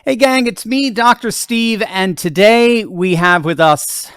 Hey, gang, it's me, Dr. Steve, and today we have with us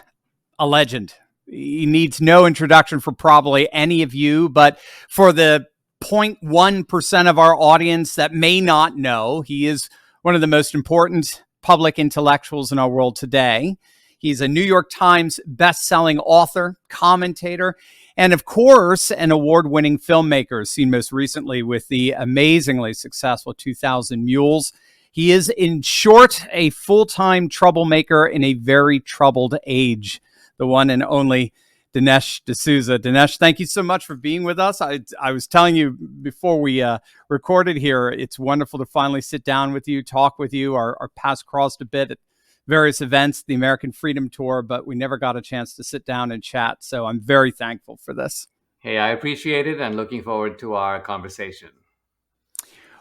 a legend. He needs no introduction for probably any of you, but for the 0.1% of our audience that may not know, he is one of the most important public intellectuals in our world today. He's a New York Times best-selling author, commentator, and of course, an award-winning filmmaker, seen most recently with the amazingly successful 2000 Mules. He is, in short, a full-time troublemaker in a very troubled age. The one and only Dinesh D'Souza. Dinesh, thank you so much for being with us. I was telling you before we recorded here, it's wonderful to finally sit down with you, talk with you. Our paths crossed a bit at various events, the American Freedom Tour, but we never got a chance to sit down and chat. So I'm very thankful for this. Hey, I appreciate it and looking forward to our conversation.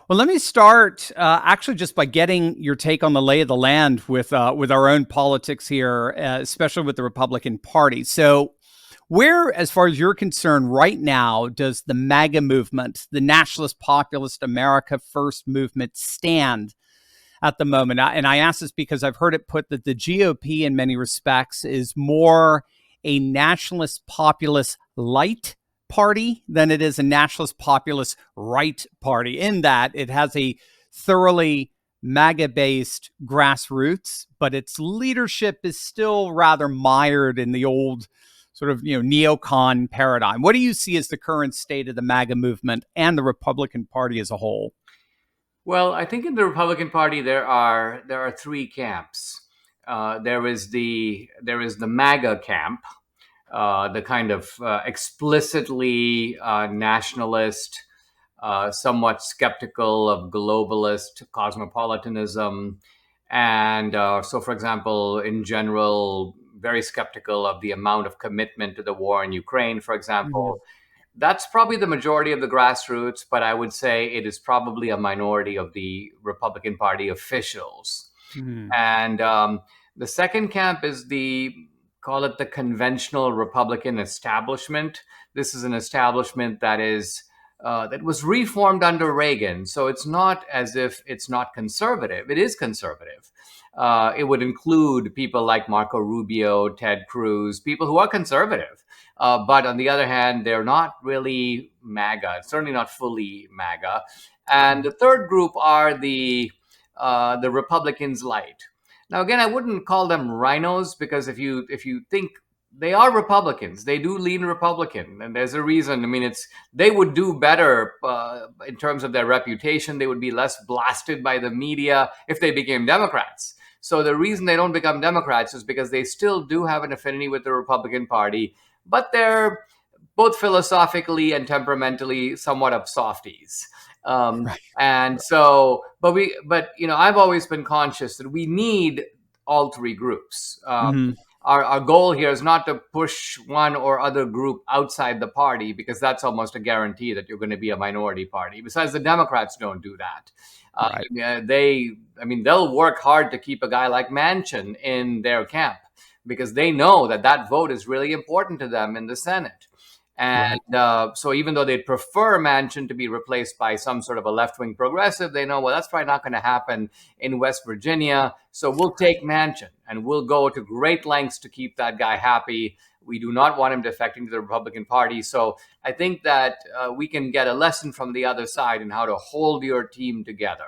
Well, let me start actually just by getting your take on the lay of the land with our own politics here, especially with the Republican Party. So where, as far as you're concerned right now, does the MAGA movement, the Nationalist Populist America First movement, stand at the moment? And I ask this because I've heard it put that the GOP in many respects is more a nationalist populist light party than it is a nationalist populist right party, in that it has a thoroughly MAGA-based grassroots, but its leadership is still rather mired in the old sort of, neocon paradigm. What do you see as the current state of the MAGA movement and the Republican Party as a whole? Well, I think in the Republican Party there are three camps. There is the MAGA camp, the kind of explicitly nationalist, somewhat skeptical of globalist cosmopolitanism, and so, for example, in general, very skeptical of the amount of commitment to the war in Ukraine, for example. That's probably the majority of the grassroots, but I would say it is probably a minority of the Republican Party officials. Mm-hmm. And the second camp is call it the conventional Republican establishment. This is an establishment that was reformed under Reagan. So it's not as if it's not conservative. It is conservative. It would include people like Marco Rubio, Ted Cruz, people who are conservative. But on the other hand, they're not really MAGA, certainly not fully MAGA. And the third group are the Republicans light. Now, again, I wouldn't call them rhinos, because if you think, they are Republicans, they do lean Republican, and there's a reason. I mean, they would do better in terms of their reputation. They would be less blasted by the media if they became Democrats. So the reason they don't become Democrats is because they still do have an affinity with the Republican Party, but they're both philosophically and temperamentally somewhat of softies. Right. And so, but I've always been conscious that we need all three groups. Mm-hmm. Our goal here is not to push one or other group outside the party, because that's almost a guarantee that you're going to be a minority party. Besides, the Democrats don't do that. Right. They'll work hard to keep a guy like Manchin in their camp, because they know that vote is really important to them in the Senate. And so even though they'd prefer Manchin to be replaced by some sort of a left-wing progressive, they know, well, that's probably not going to happen in West Virginia. So we'll take Manchin, and we'll go to great lengths to keep that guy happy. We do not want him defecting to the Republican Party. So I think that we can get a lesson from the other side in how to hold your team together.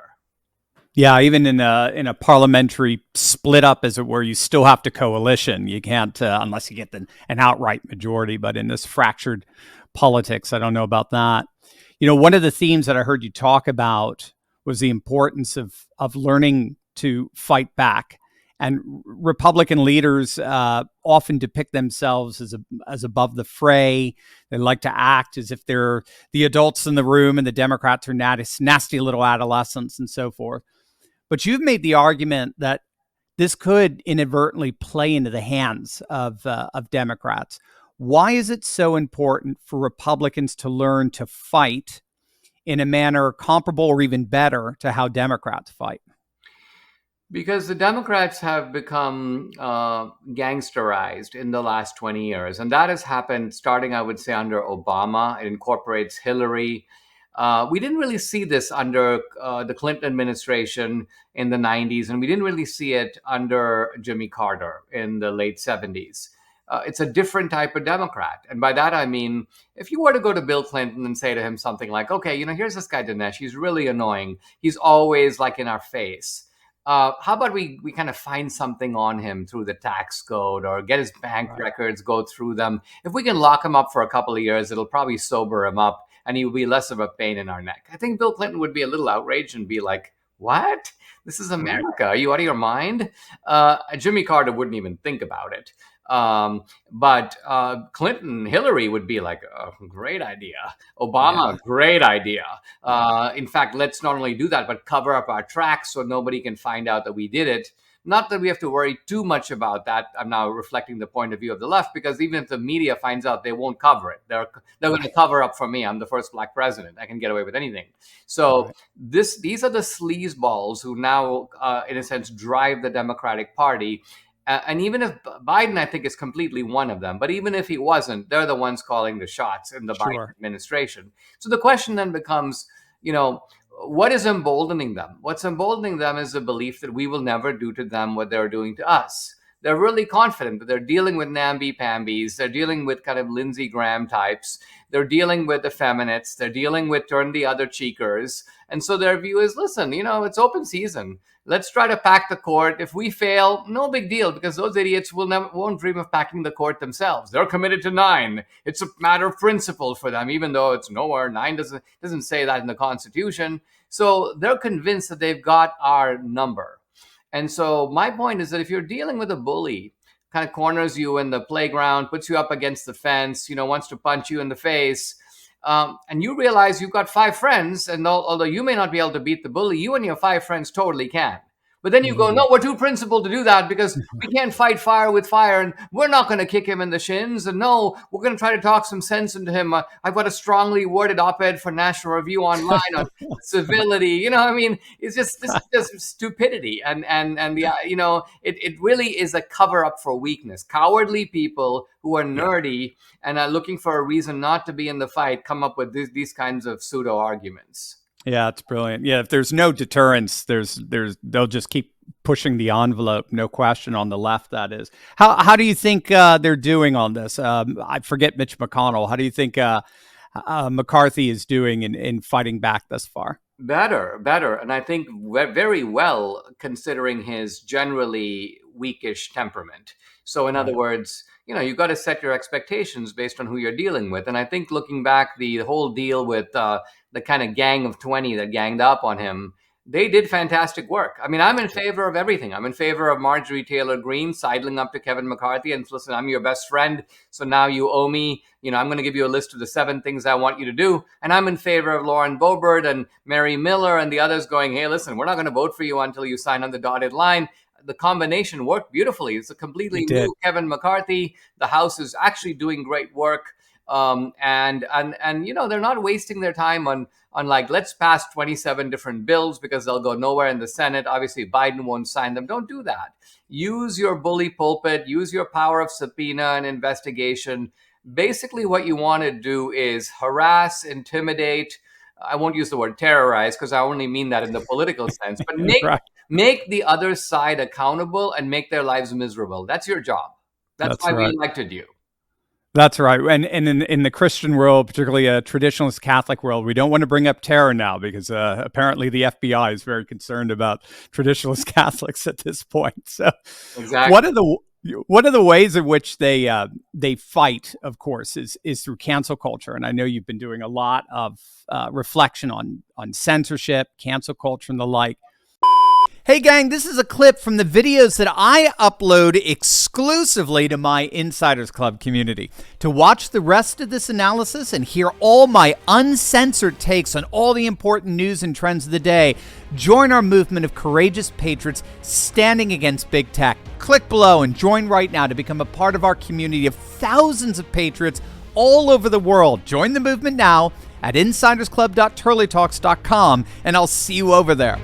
Yeah, even in a parliamentary split up, as it were, you still have to coalition. You can't unless you get an outright majority. But in this fractured politics, I don't know about that. One of the themes that I heard you talk about was the importance of learning to fight back. And Republican leaders often depict themselves as above the fray. They like to act as if they're the adults in the room, and the Democrats are nasty little adolescents and so forth. But you've made the argument that this could inadvertently play into the hands of Democrats. Why is it so important for Republicans to learn to fight in a manner comparable or even better to how Democrats fight? Because the Democrats have become gangsterized in the last 20 years. And that has happened starting, I would say, under Obama. It incorporates Hillary. We didn't really see this under the Clinton administration in the 90s, and we didn't really see it under Jimmy Carter in the late 70s. It's a different type of Democrat. And by that, I mean, if you were to go to Bill Clinton and say to him something like, okay, here's this guy, Dinesh. He's really annoying. He's always like in our face. How about we kind of find something on him through the tax code or get his bank records, go through them. If we can lock him up for a couple of years, it'll probably sober him up and he will be less of a pain in our neck. I think Bill Clinton would be a little outraged and be like, what? This is America. Are you out of your mind? Jimmy Carter wouldn't even think about it. But Clinton, Hillary would be like, oh, great idea. Obama, great idea. In fact, let's not only do that, but cover up our tracks so nobody can find out that we did it. Not that we have to worry too much about that. I'm now reflecting the point of view of the left, because even if the media finds out, they won't cover it. They're going to cover up for me. I'm the first black president. I can get away with anything. So these are the sleazeballs who now, in a sense, drive the Democratic Party. And even if Biden, I think, is completely one of them, but even if he wasn't, they're the ones calling the shots in the Biden administration. So the question then becomes, what is emboldening them? What's emboldening them is the belief that we will never do to them what they're doing to us. They're really confident that they're dealing with namby-pambies. They're dealing with kind of Lindsey Graham types. They're dealing with effeminates. They're dealing with turn the other cheekers. And so their view is, listen, it's open season. Let's try to pack the court. If we fail, no big deal, because those idiots won't dream of packing the court themselves. They're committed to 9. It's a matter of principle for them, even though it's nowhere. 9 doesn't say that in the Constitution. So they're convinced that they've got our number. And so my point is that if you're dealing with a bully, kind of corners you in the playground, puts you up against the fence, wants to punch you in the face, and you realize you've got 5 friends, and although you may not be able to beat the bully, you and your 5 friends totally can. But then you go, no, we're too principled to do that because we can't fight fire with fire, and we're not going to kick him in the shins. And no, we're going to try to talk some sense into him. I've got a strongly worded op-ed for National Review Online on civility. It's just stupidity. And it really is a cover up for weakness. Cowardly people who are nerdy and are looking for a reason not to be in the fight come up with these kinds of pseudo arguments. Yeah, it's brilliant. Yeah, if there's no deterrence, they'll just keep pushing the envelope, no question, on the left, that is. How do you think they're doing on this? I forget Mitch McConnell. How do you think McCarthy is doing in fighting back thus far? Better. And I think very well, considering his generally weakish temperament. So in other words, you've got to set your expectations based on who you're dealing with. And I think looking back, the whole deal with the kind of gang of 20 that ganged up on him, they did fantastic work. I mean, I'm in favor of everything. I'm in favor of Marjorie Taylor Greene sidling up to Kevin McCarthy and listen, I'm your best friend, so now you owe me. I'm going to give you a list of the 7 things I want you to do. And I'm in favor of Lauren Boebert and Mary Miller and the others going, hey, listen, we're not going to vote for you until you sign on the dotted line. The combination worked beautifully. It's a completely new Kevin McCarthy. The House is actually doing great work. And they're not wasting their time on like, let's pass 27 different bills because they'll go nowhere in the Senate. Obviously, Biden won't sign them. Don't do that. Use your bully pulpit, use your power of subpoena and investigation. Basically, what you want to do is harass, intimidate. I won't use the word terrorize because I only mean that in the political sense, but make the other side accountable and make their lives miserable. That's your job. That's why we elected you. That's right. And in the Christian world, particularly a traditionalist Catholic world, we don't want to bring up terror now because apparently the FBI is very concerned about traditionalist Catholics at this point. So exactly. One of the ways in which they fight, of course, is through cancel culture. And I know you've been doing a lot of reflection on censorship, cancel culture, and the like. Hey gang, this is a clip from the videos that I upload exclusively to my Insiders Club community. To watch the rest of this analysis and hear all my uncensored takes on all the important news and trends of the day, join our movement of courageous patriots standing against big tech. Click below and join right now to become a part of our community of thousands of patriots all over the world. Join the movement now at insidersclub.turleytalks.com, and I'll see you over there.